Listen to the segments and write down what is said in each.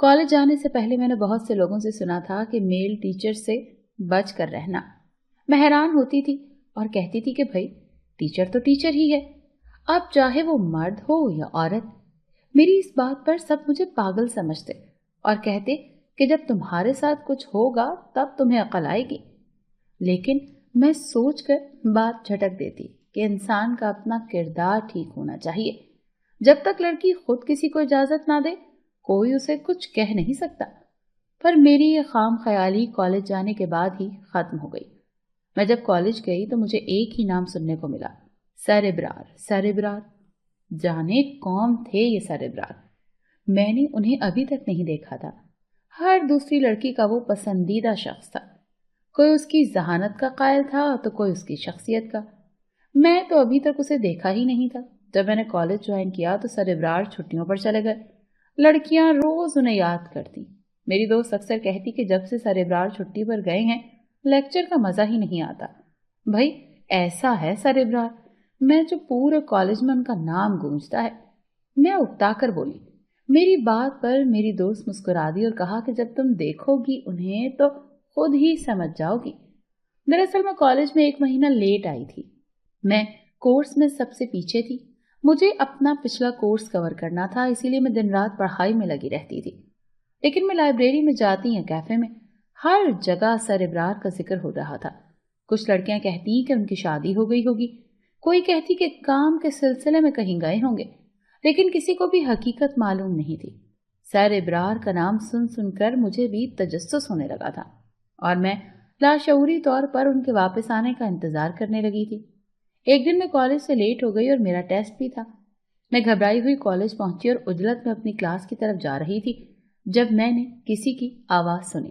College جانے سے پہلے میں نے بہت سے لوگوں سے سنا تھا کہ میل ٹیچر سے بچ کر رہنا۔ میں حیران ہوتی تھی اور کہتی تھی کہ بھائی ٹیچر تو ٹیچر ہی ہے، اب چاہے وہ مرد ہو یا عورت۔ میری اس بات پر سب مجھے پاگل سمجھتے اور کہتے کہ جب تمہارے ساتھ کچھ ہوگا تب تمہیں عقل آئے گی، لیکن میں سوچ کر بات جھٹک دیتی کہ انسان کا اپنا کردار ٹھیک ہونا چاہیے۔ جب تک لڑکی خود کسی کو اجازت نہ دے کوئی اسے کچھ کہہ نہیں سکتا۔ پر میری یہ خام خیالی کالج جانے کے بعد ہی ختم ہو گئی۔ میں جب کالج گئی تو مجھے ایک ہی نام سننے کو ملا، سر ابرار۔ سر ابرار، جانے کون تھے یہ سر ابرار؟ میں نے انہیں ابھی تک نہیں دیکھا تھا۔ ہر دوسری لڑکی کا وہ پسندیدہ شخص تھا، کوئی اس کی ذہانت کا قائل تھا تو کوئی اس کی شخصیت کا۔ میں تو ابھی تک اسے دیکھا ہی نہیں تھا۔ جب میں نے کالج جوائن کیا تو سر ابرار چھٹیوں پر چلے گئے۔ لڑکیاں روز انہیں یاد کرتی۔ میری دوست اکثر کہتی کہ جب سے سر ابرار چھٹی پر گئے ہیں لیکچر کا مزہ ہی نہیں آتا۔ بھائی ایسا ہے سر ابرار، میں جو پورے کالج میں ان کا نام گونجتا ہے۔ میں اکتا کر بولی۔ میری بات پر میری دوست مسکرا دی اور کہا کہ جب تم دیکھو گی انہیں تو خود ہی سمجھ جاؤ گی۔ دراصل میں کالج میں 1 مہینہ لیٹ آئی تھی۔ میں کورس میں سب سے پیچھے تھی۔ مجھے اپنا پچھلا کورس کور کرنا تھا، اسی لیے میں دن رات پڑھائی میں لگی رہتی تھی۔ لیکن میں لائبریری میں جاتی یا کیفے میں، ہر جگہ سر ابرار کا ذکر ہو رہا تھا۔ کچھ لڑکیاں کہتی کہ ان کی شادی ہو گئی ہوگی، کوئی کہتی کہ کام کے سلسلے میں کہیں گئے ہوں گے، لیکن کسی کو بھی حقیقت معلوم نہیں تھی۔ سر ابرار کا نام سن سن کر مجھے بھی تجسس ہونے لگا تھا اور میں لاشعوری طور پر ان کے واپس آنے کا انتظار کرنے لگی تھی۔ ایک دن میں کالج سے لیٹ ہو گئی اور میرا ٹیسٹ بھی تھا۔ میں گھبرائی ہوئی کالج پہنچی اور عجلت میں اپنی کلاس کی طرف جا رہی تھی جب میں نے کسی کی آواز سنی۔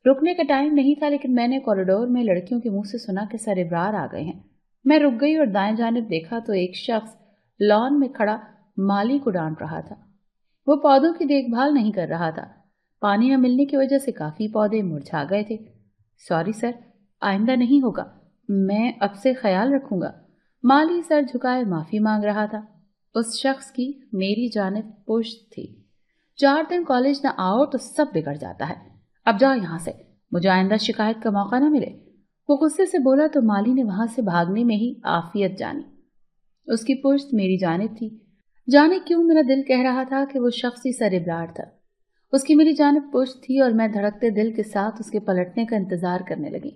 رکنے کا ٹائم نہیں تھا لیکن میں نے کوریڈور میں لڑکیوں کے منہ سے سنا کہ سر ابرار آ گئے ہیں۔ میں رک گئی اور دائیں جانب دیکھا تو ایک شخص لان میں کھڑا مالی کو ڈانٹ رہا تھا۔ وہ پودوں کی دیکھ بھال نہیں کر رہا تھا۔ پانی نہ ملنے کی وجہ سے کافی پودے مرجھا گئے تھے۔ سوری سر، آئندہ نہیں ہوگا، میں اب سے خیال رکھوں گا۔ مالی سر جھکائے معافی مانگ رہا تھا۔ اس شخص کی میری جانب پشت تھی۔ 4 دن کالج نہ آؤ تو سب بگڑ جاتا ہے، اب جاؤ یہاں سے، مجھے آئندہ شکایت کا موقع نہ ملے۔ وہ غصے سے بولا تو مالی نے وہاں سے بھاگنے میں ہی عافیت جانی۔ اس کی پشت میری جانب تھی۔ جانے کیوں میرا دل کہہ رہا تھا کہ وہ شخص ہی سر ابرار تھا۔ اس کی میری جانب پشت تھی اور میں دھڑکتے دل کے ساتھ اس کے پلٹنے کا انتظار کرنے لگی۔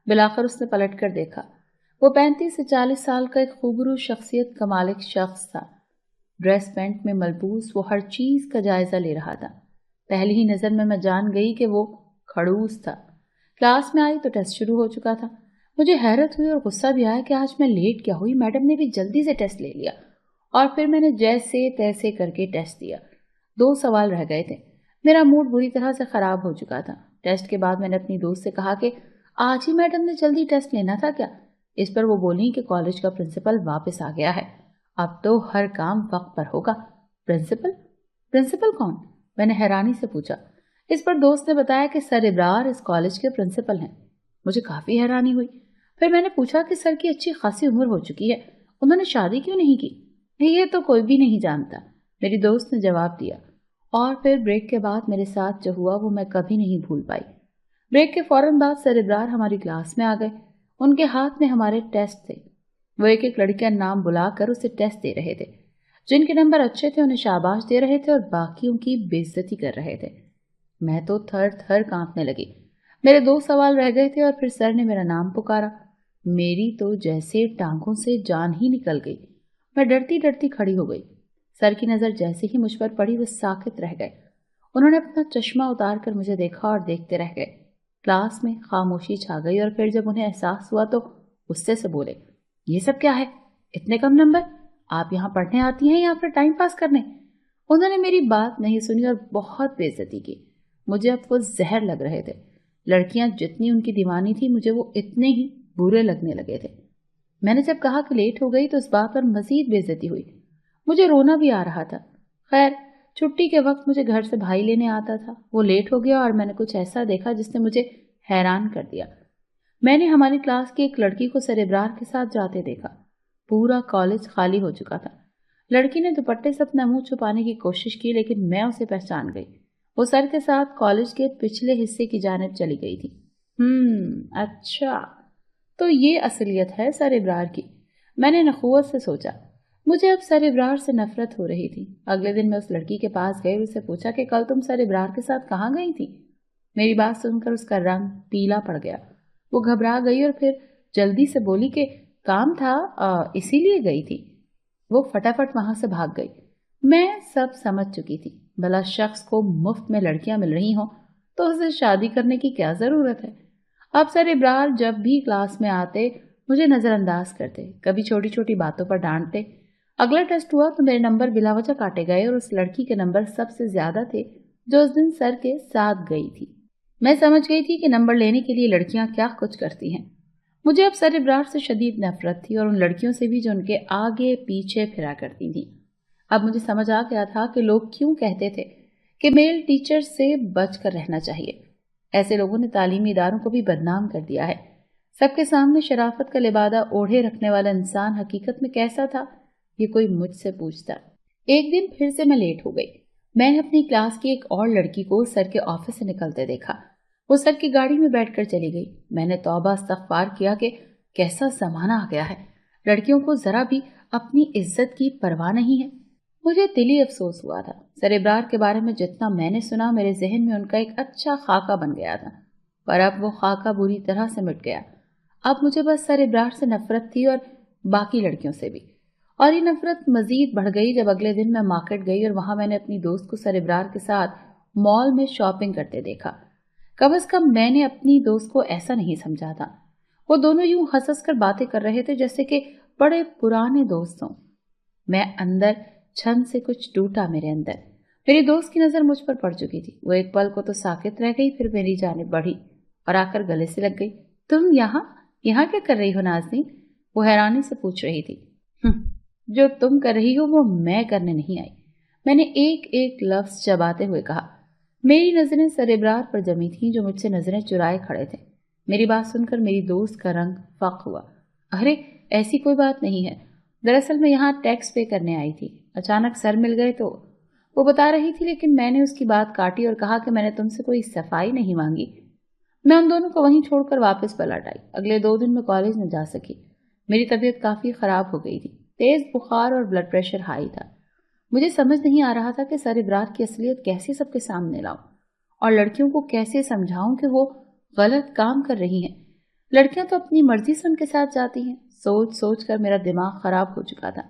بلاخر اس نے پلٹ کر دیکھا۔ وہ 35 سے 40 سال کا ایک خوبرو شخصیت کا مالک شخص تھا۔ ڈریس پینٹ میں ملبوس وہ ہر چیز کا جائزہ لے رہا تھا۔ پہلی ہی نظر میں جان گئی کہ وہ کھڑوس تھا۔ کلاس میں آئی تو ٹیسٹ شروع ہو چکا تھا۔ مجھے حیرت ہوئی اور غصہ بھی آیا کہ آج میں لیٹ کیا ہوئی۔ میڈم نے بھی جلدی سے ٹیسٹ لے لیا اور پھر میں نے جیسے تیسے کر کے ٹیسٹ دیا۔ 2 سوال رہ گئے تھے۔ میرا موڈ بری طرح سے خراب ہو چکا تھا۔ ٹیسٹ کے بعد میں نے اپنی دوست سے کہا کہ آج ہی میڈم نے جلدی ٹیسٹ لینا تھا کیا؟ اس پر وہ بولی کہ کالج کا پرنسپل واپس آ گیا ہے، اب تو ہر کام وقت پر ہوگا۔ پرنسپل؟ پرنسپل کون؟ میں نے حیرانی سے پوچھا۔ اس پر دوست نے بتایا کہ سر ابرار اس کالج کے پرنسپل ہیں۔ مجھے کافی حیرانی ہوئی۔ پھر میں نے پوچھا کہ سر کی اچھی خاصی عمر ہو چکی ہے، انہوں نے شادی کیوں نہیں کی؟ یہ تو کوئی بھی نہیں جانتا، میری دوست نے جواب دیا۔ اور پھر بریک کے بعد میرے ساتھ جو ہوا وہ میں کبھی نہیں بھول پائی۔ بریک کے فوراً بعد سر ابرار ہماری کلاس میں آ گئے۔ ان کے ہاتھ میں ہمارے ٹیسٹ تھے۔ وہ ایک ایک لڑکیاں نام بلا کر اسے ٹیسٹ دے رہے تھے۔ جن کے نمبر اچھے تھے انہیں شاباش دے رہے تھے اور باقیوں کی بے عزتی کر رہے تھے۔ میں تو تھر تھر کانپنے لگی۔ میرے 2 سوال رہ گئے تھے اور پھر سر نے میرا نام پکارا۔ میری تو جیسے ٹانگوں سے جان ہی نکل گئی۔ میں ڈرتی ڈرتی کھڑی ہو گئی۔ سر کی نظر جیسے ہی مجھ پر پڑی وہ ساکت رہ گئے۔ انہوں نے اپنا چشمہ اتار کر مجھے دیکھا اور دیکھتے رہ گئے۔ کلاس میں خاموشی چھا گئی اور پھر جب انہیں احساس ہوا تو غصے سے بولے، یہ سب کیا ہے؟ اتنے کم نمبر؟ آپ یہاں پڑھنے آتی ہیں یا پھر ٹائم پاس کرنے؟ انہوں نے میری بات نہیں سنی اور بہت بے عزتی کی۔ مجھے اب وہ زہر لگ رہے تھے۔ لڑکیاں جتنی ان کی دیوانی تھی مجھے وہ اتنے ہی برے لگنے لگے تھے۔ میں نے جب کہا کہ لیٹ ہو گئی تو اس بات پر مزید بے عزتی ہوئی۔ مجھے رونا بھی آ رہا تھا۔ خیر چھٹی کے وقت مجھے گھر سے بھائی لینے آتا تھا۔ وہ لیٹ ہو گیا اور میں نے کچھ ایسا دیکھا جس نے مجھے حیران کر دیا۔ میں نے ہماری کلاس کی ایک لڑکی کو سر ابرار کے ساتھ جاتے دیکھا۔ پورا کالج خالی ہو چکا تھا۔ لڑکی نے دوپٹے سے اپنا منہ چھپانے کی کوشش کی لیکن میں اسے پہچان گئی۔ وہ سر کے ساتھ کالج کے پچھلے حصے کی جانب چلی گئی تھی۔ اچھا، تو یہ اصلیت ہے سر ابرار کی، میں نے نخوت سے سوچا۔ مجھے اب سر ابرار سے نفرت ہو رہی تھی۔ اگلے دن میں اس لڑکی کے پاس گئی اور اسے پوچھا کہ کل تم سر ابرار کے ساتھ کہاں گئی تھی؟ میری بات سن کر اس کا رنگ پیلا پڑ گیا۔ وہ گھبرا گئی اور پھر جلدی سے بولی کہ کام تھا، اسی لیے گئی تھی۔ وہ فٹافٹ وہاں سے بھاگ گئی۔ میں سب سمجھ چکی تھی، بھلا شخص کو مفت میں لڑکیاں مل رہی ہوں تو اسے شادی کرنے کی کیا ضرورت ہے۔ اب سر ابرار جب بھی کلاس میں آتے مجھے نظر انداز کرتے، کبھی چھوٹی چھوٹی باتوں پر ڈانٹتے۔ اگلا ٹیسٹ ہوا تو میرے نمبر بلا وجہ کاٹے گئے اور اس لڑکی کے نمبر سب سے زیادہ تھے جو اس دن سر کے ساتھ گئی تھی۔ میں سمجھ گئی تھی کہ نمبر لینے کے لیے لڑکیاں کیا کچھ کرتی ہیں۔ مجھے اب سر ابرار سے شدید نفرت تھی اور ان لڑکیوں سے بھی جو ان کے آگے پیچھے پھرا کرتی تھیں۔ اب مجھے سمجھ آ گیا تھا کہ لوگ کیوں کہتے تھے کہ میل ٹیچر سے بچ کر رہنا چاہیے۔ ایسے لوگوں نے تعلیمی اداروں کو بھی بدنام کر دیا ہے۔ سب کے سامنے شرافت کا لبادہ اوڑھے رکھنے والا انسان حقیقت میں کیسا تھا، یہ کوئی مجھ سے پوچھتا۔ ایک دن پھر سے میں لیٹ ہو گئی۔ میں نے اپنی کلاس کی ایک اور لڑکی کو سر کے آفس سے نکلتے دیکھا۔ وہ سر کی گاڑی میں بیٹھ کر چلی گئی۔ میں نے توبہ استغفار کیا کہ کیسا زمانہ آ گیا ہے، لڑکیوں کو ذرا بھی اپنی عزت کی پرواہ نہیں ہے۔ مجھے دلی افسوس ہوا تھا۔ سر ابرار کے بارے میں جتنا میں نے سنا میرے ذہن میں ان کا ایک اچھا خاکہ بن گیا تھا، پر اب وہ خاکہ بری طرح سے مٹ گیا۔ اب مجھے بس سر ابرار سے نفرت تھی اور باقی لڑکیوں سے بھی، اور یہ نفرت مزید بڑھ گئی جب اگلے دن میں مارکیٹ گئی اور وہاں میں نے اپنی دوست کو سر ابرار کے ساتھ مال میں شاپنگ کرتے دیکھا۔ کم از کم میں نے اپنی دوست کو ایسا نہیں سمجھا تھا۔ وہ دونوں یوں ہنس ہنس کر باتیں کر رہے تھے جیسے کہ بڑے پرانے دوست ہوں۔ میں اندر چھن سے کچھ ٹوٹا میرے اندر۔ میری دوست کی نظر مجھ پر پڑ چکی تھی۔ وہ ایک پل کو تو ساکت رہ گئی، پھر میری جانب بڑھی اور آ کر گلے سے لگ گئی۔ تم یہاں کیا کر رہی ہو نازنین؟ وہ حیرانی سے پوچھ رہی تھی۔ جو تم کر رہی ہو وہ میں کرنے نہیں آئی، میں نے ایک ایک لفظ چباتے ہوئے کہا۔ میری نظریں سر ابرار پر جمی تھیں جو مجھ سے نظریں چرائے کھڑے تھے۔ میری بات سن کر میری دوست کا رنگ فاق ہوا۔ ارے ایسی کوئی بات نہیں ہے، دراصل میں یہاں ٹیکس پے کرنے آئی تھی، اچانک سر مل گئے تو وہ بتا رہی تھی، لیکن میں نے اس کی بات کاٹی اور کہا کہ میں نے تم سے کوئی صفائی نہیں مانگی۔ میں ان دونوں کو وہیں چھوڑ کر واپس پلٹ آئی۔ اگلے 2 دن میں کالج نہ جا سکی۔ میری طبیعت کافی خراب ہو گئی تھی، تیز بخار اور بلڈ پریشر ہائی تھا۔ مجھے سمجھ نہیں آ رہا تھا کہ سر ابرار کی اصلیت کیسے سب کے سامنے لاؤں اور لڑکیوں کو کیسے سمجھاؤں کہ وہ غلط کام کر رہی ہیں۔ لڑکیاں تو اپنی مرضی سے ان کے ساتھ جاتی ہیں۔ سوچ سوچ کر میرا دماغ خراب ہو چکا تھا۔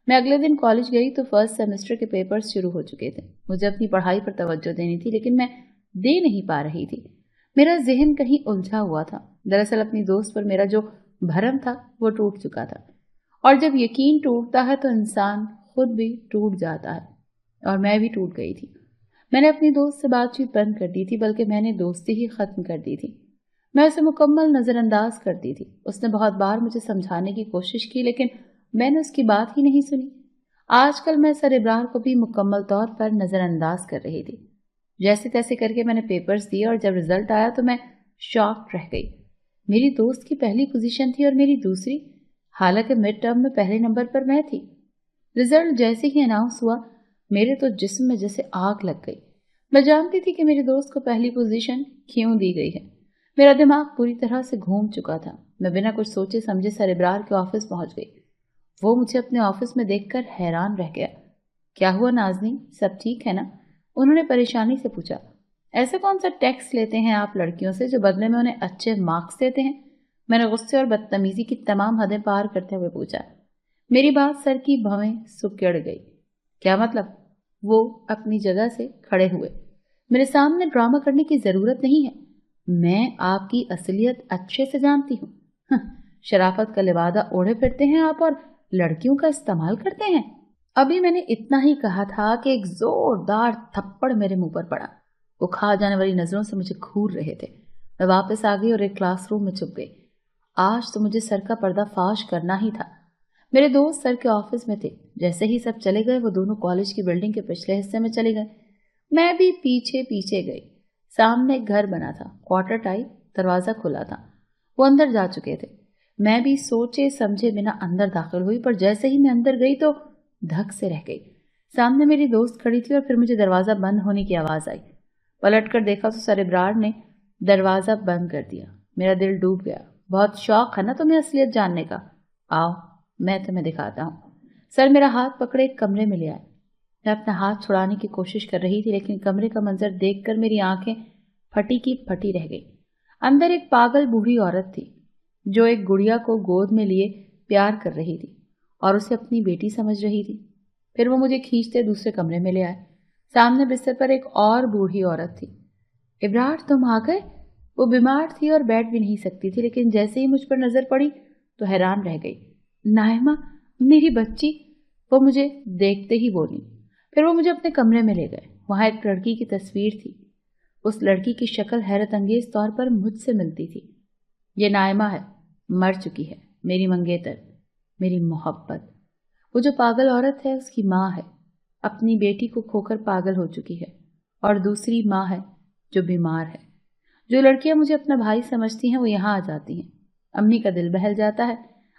میں اگلے دن کالج گئی تو فرسٹ سیمسٹر کے پیپرز شروع ہو چکے تھے۔ مجھے اپنی پڑھائی پر توجہ دینی تھی لیکن میں دے نہیں پا رہی تھی۔ میرا ذہن کہیں الجھا ہوا تھا۔ دراصل اپنی دوست پر میرا جو بھرم تھا وہ ٹوٹ چکا تھا، اور جب یقین ٹوٹتا ہے تو انسان خود بھی ٹوٹ جاتا ہے، اور میں بھی ٹوٹ گئی تھی۔ میں نے اپنی دوست سے بات چیت بند کر دی تھی، بلکہ میں نے دوستی ہی ختم کر دی تھی۔ میں اسے مکمل نظر انداز کرتی تھی۔ اس نے بہت بار مجھے سمجھانے کی کوشش کی لیکن میں نے اس کی بات ہی نہیں سنی۔ آج کل میں سر ابرار کو بھی مکمل طور پر نظر انداز کر رہی تھی۔ جیسے تیسے کر کے میں نے پیپرز دیے اور جب رزلٹ آیا تو میں شاک رہ گئی۔ میری دوست کی پہلی پوزیشن تھی اور میری دوسری، حالانکہ مڈ ٹرم میں پہلے نمبر پر میں تھی۔ رزلٹ جیسے ہی اناؤنس ہوا میرے تو جسم میں جیسے آگ لگ گئی۔ میں جانتی تھی کہ میری دوست کو پہلی پوزیشن کیوں دی گئی ہے۔ میرا دماغ پوری طرح سے گھوم چکا تھا۔ میں بنا کچھ سوچے سمجھے سر ابرار کے آفس پہنچ گئی۔ وہ مجھے اپنے آفس میں دیکھ کر حیران رہ گیا۔ کیا ہوا نازنین، سب ٹھیک ہے نا؟ انہوں نے پریشانی سے پوچھا۔ ایسے کون سا ٹیکس لیتے ہیں آپ لڑکیوں سے جو بدلے میں انہیں اچھے مارکس دیتے ہیں؟ میں نے غصے اور بدتمیزی کی تمام حدیں پار کرتے ہوئے پوچھا۔ میری بات سر کی بھویں سکڑ گئی۔ کیا مطلب؟ وہ اپنی جگہ سے کھڑے ہوئے۔ میرے سامنے ڈرامہ کرنے کی ضرورت نہیں ہے، میں آپ کی اصلیت اچھے سے جانتی ہوں۔ شرافت کا لبادہ اوڑھے پھرتے ہیں آپ اور لڑکیوں کا استعمال کرتے ہیں۔ ابھی میں نے اتنا ہی کہا تھا کہ ایک زوردار تھپڑ میرے منہ پر پڑا۔ وہ کھا جانے والی نظروں سے مجھے گھور رہے تھے۔ میں واپس آ گئی اور ایک کلاس روم میں چھپ گئی۔ آج تو مجھے سر کا پردہ فاش کرنا ہی تھا۔ میرے دوست سر کے آفس میں تھے۔ جیسے ہی سب چلے گئے وہ دونوں کالج کی بلڈنگ کے پچھلے حصے میں چلے گئے۔ میں بھی پیچھے پیچھے گئی۔ سامنے ایک گھر بنا تھا، کوارٹر ٹائپ، دروازہ کھلا تھا۔ وہ اندر جا چکے تھے۔ میں بھی سوچے سمجھے بنا اندر داخل ہوئی، پر جیسے ہی میں اندر گئی تو دھک سے رہ گئی۔ سامنے میری دوست کھڑی تھی اور پھر مجھے دروازہ بند ہونے کی آواز آئی۔ پلٹ کر دیکھا تو سر ابرار نے دروازہ بند کر دیا۔ میرا دل ڈوب گیا۔ بہت شوق ہے نا تمہیں اصلیت جاننے کا؟ آؤ میں تمہیں دکھاتا ہوں۔ سر میرا ہاتھ پکڑے ایک کمرے میں لے آئے۔ میں اپنا ہاتھ چھڑانے کی کوشش کر رہی تھی، لیکن کمرے کا منظر دیکھ کر میری آنکھیں پھٹی کی پھٹی رہ گئی۔ اندر ایک پاگل بوڑھی عورت تھی جو ایک گڑیا کو گود میں لیے پیار کر رہی تھی اور اسے اپنی بیٹی سمجھ رہی تھی۔ پھر وہ مجھے کھینچتے دوسرے کمرے میں لے آئے۔ سامنے بستر پر ایک اور بوڑھی عورت تھی۔ ابرار تم آ گئے؟ وہ بیمار تھی اور بیٹھ بھی نہیں سکتی تھی، لیکن جیسے ہی مجھ پر نظر پڑی تو حیران رہ گئی۔ نائمہ، میری بچی، وہ مجھے دیکھتے ہی بولی۔ پھر وہ مجھے اپنے کمرے میں لے گئے۔ وہاں ایک لڑکی کی تصویر تھی۔ اس لڑکی کی شکل حیرت انگیز طور پر مجھ سے ملتی تھی۔ یہ نائمہ ہے، مر چکی ہے، میری منگیتر، میری محبت۔ وہ جو پاگل عورت ہے اس کی ماں ہے، اپنی بیٹی کو کھو کر پاگل ہو چکی ہے، اور دوسری ماں ہے جو بیمار ہے۔ جو لڑکیاں مجھے اپنا بھائی سمجھتی ہیں وہ یہاں آ جاتی ہیں، امی کا دل بہل جاتا ہے،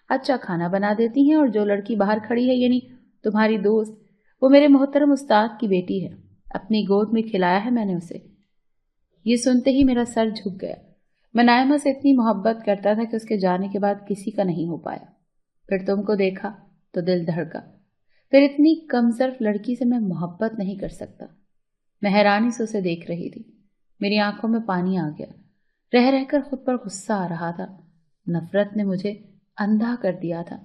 اچھا کھانا بنا دیتی ہیں، اور جو لڑکی باہر کھڑی ہے یعنی تمہاری دوست، وہ میرے محترم استاد کی بیٹی ہے، اپنی گود میں کھلایا ہے میں نے اسے۔ یہ سنتے ہی میرا سر جھک گیا۔ میں نائمہ سے اتنی محبت کرتا تھا کہ اس کے جانے کے بعد کسی کا نہیں ہو پایا۔ پھر تم کو دیکھا تو دل دھڑکا۔ پھر اتنی کمظرف لڑکی سے میں محبت نہیں کر سکتا۔ میں حیرانی سے اسے دیکھ رہی تھی۔ میری آنکھوں میں پانی آ گیا۔ رہ رہ کر خود پر غصہ آ رہا تھا۔ نفرت نے مجھے اندھا کر دیا تھا۔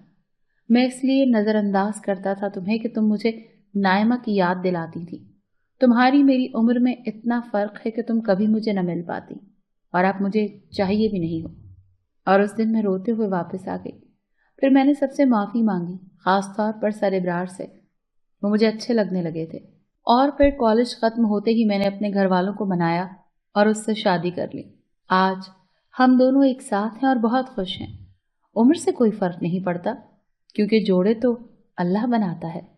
میں اس لیے نظر انداز کرتا تھا تمہیں کہ تم مجھے نائمہ کی یاد دلاتی تھی۔ تمہاری میری عمر میں اتنا فرق ہے کہ تم کبھی مجھے نہ مل پاتی، اور اب مجھے چاہیے بھی نہیں ہو۔ اور اس دن میں روتے ہوئے واپس آ گئی۔ پھر میں نے سب سے معافی مانگی، خاص طور پر سر ابرار سے۔ وہ مجھے اچھے لگنے لگے تھے۔ اور پھر کالج ختم ہوتے ہی میں نے اپنے گھر والوں کو منایا اور اس سے شادی کر لی۔ آج ہم دونوں ایک ساتھ ہیں اور بہت خوش ہیں۔ عمر سے کوئی فرق نہیں پڑتا، کیونکہ جوڑے تو اللہ بناتا ہے۔